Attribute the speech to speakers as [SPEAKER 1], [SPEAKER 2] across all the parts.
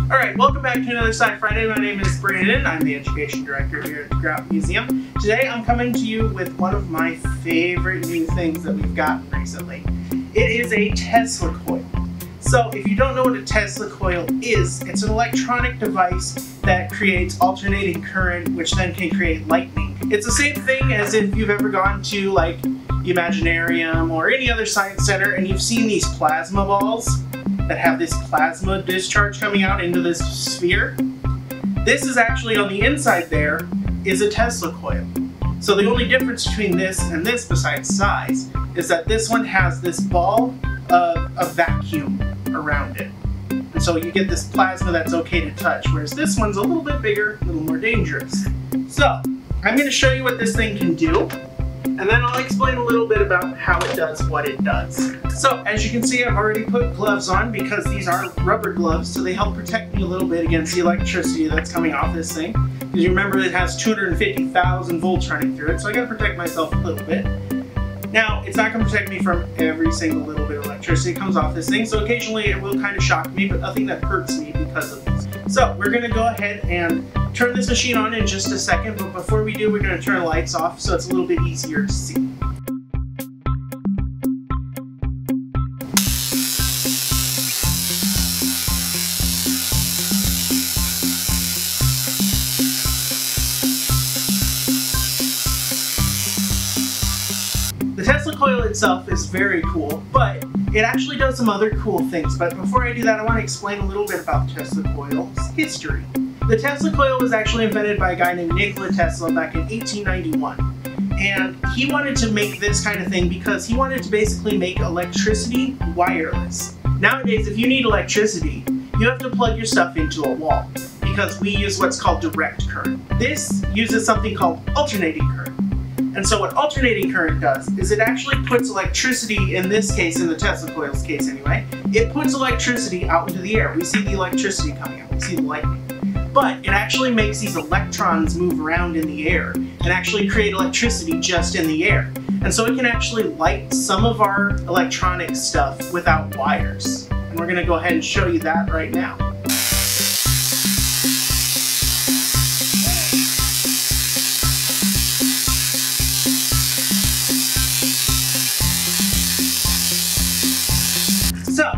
[SPEAKER 1] Alright, welcome back to another Sci-Friday. My name is Brandon. I'm the Education Director here at the Grout Museum. Today I'm coming to you with one of my favorite new things that we've gotten recently. It is a Tesla coil. So if you don't know what a Tesla coil is, it's an electronic device that creates alternating current, which then can create lightning. It's the same thing as if you've ever gone to like the Imaginarium or any other science center and you've seen these plasma balls that have this plasma discharge coming out into this sphere. This is actually on the inside there is a Tesla coil. So the only difference between this and this, besides size, is that this one has this ball of a vacuum around it. And so you get this plasma that's okay to touch, whereas this one's a little bit bigger, a little more dangerous. So I'm going to show you what this thing can do, and then I'll explain a little bit about how it does what it does. So as you can see, I've already put gloves on because these are rubber gloves, so they help protect me a little bit against the electricity that's coming off this thing. Because you remember it has 250,000 volts running through it, so I gotta protect myself a little bit. Now, it's not going to protect me from every single little bit of electricity that comes off this thing, so occasionally it will kind of shock me, but nothing that hurts me because of this. So we're going to go ahead and turn this machine on in just a second, but before we do, we're going to turn the lights off so it's a little bit easier to see. The Tesla coil itself is very cool, but it actually does some other cool things. But before I do that, I want to explain a little bit about the Tesla coil's history. The Tesla coil was actually invented by a guy named Nikola Tesla back in 1891. And he wanted to make this kind of thing because he wanted to basically make electricity wireless. Nowadays, if you need electricity, you have to plug your stuff into a wall because we use what's called direct current. This uses something called alternating current. And so what alternating current does is it actually puts electricity, in this case, in the Tesla coil's case anyway, it puts electricity out into the air. We see the electricity coming out, we see the lightning. But it actually makes these electrons move around in the air and actually create electricity just in the air. And so it can actually light some of our electronic stuff without wires. And we're going to go ahead and show you that right now. So,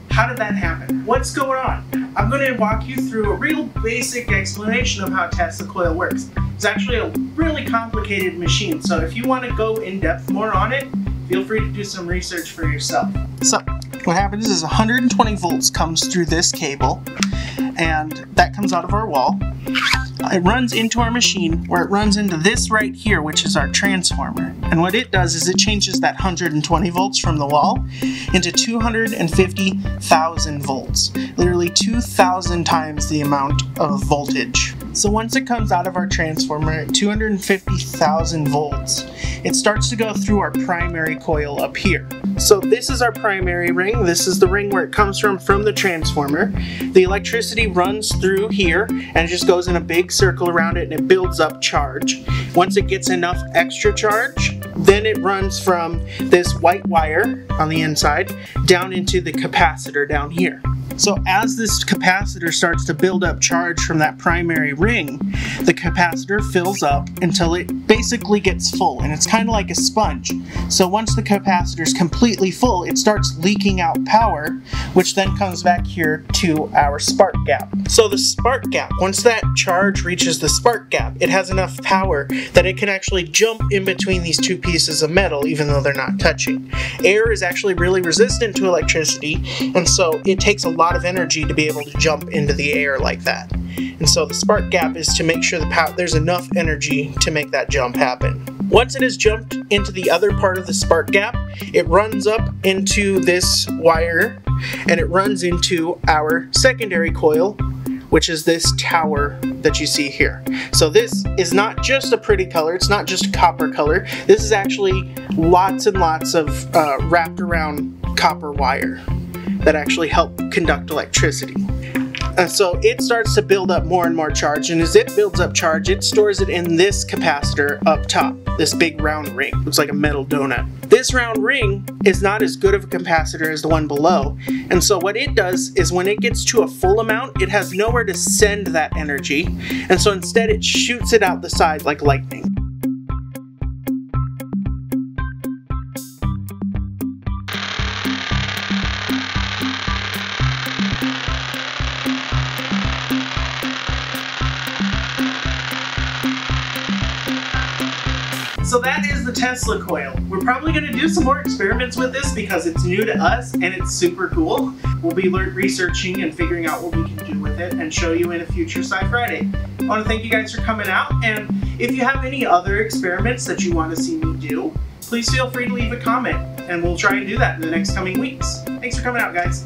[SPEAKER 1] how did that happen? What's going on? I'm going to walk you through a real basic explanation of how a Tesla coil works. It's actually a really complicated machine, so if you want to go in depth more on it, feel free to do some research for yourself. So, what happens is 120 volts comes through this cable, and that comes out of our wall. It runs into our machine, where it runs into this right here, which is our transformer. And what it does is it changes that 120 volts from the wall into 250,000 volts. Literally 2,000 times the amount of voltage. So once it comes out of our transformer at 250,000 volts, it starts to go through our primary coil up here. So this is our primary ring. This is the ring where it comes from the transformer. The electricity runs through here and it just goes in a big circle around it and it builds up charge. Once it gets enough extra charge, then it runs from this white wire on the inside down into the capacitor down here. So as this capacitor starts to build up charge from that primary ring, the capacitor fills up until it basically gets full, and it's kind of like a sponge. So once the capacitor is completely full, it starts leaking out power, which then comes back here to our spark gap. So the spark gap, once that charge reaches the spark gap, it has enough power that it can actually jump in between these two pieces of metal, even though they're not touching. Air is actually really resistant to electricity, and so it takes a lot of energy to be able to jump into the air like that. And so the spark gap is to make sure there's enough energy to make that jump happen. Once it has jumped into the other part of the spark gap, it runs up into this wire and it runs into our secondary coil, which is this tower that you see here. So this is not just a pretty color, it's not just a copper color, this is actually lots and lots of wrapped around copper wire that actually help conduct electricity. So it starts to build up more and more charge, and as it builds up charge, it stores it in this capacitor up top. this big round ring. Looks like a metal donut. This round ring is not as good of a capacitor as the one below, and so what it does is when it gets to a full amount, it has nowhere to send that energy, and so instead it shoots it out the side like lightning. So that is the Tesla coil. We're probably going to do some more experiments with this because it's new to us and it's super cool. We'll be researching and figuring out what we can do with it and show you in a future Sci-Friday. I want to thank you guys for coming out, and if you have any other experiments that you want to see me do, please feel free to leave a comment and we'll try and do that in the next coming weeks. Thanks for coming out, guys.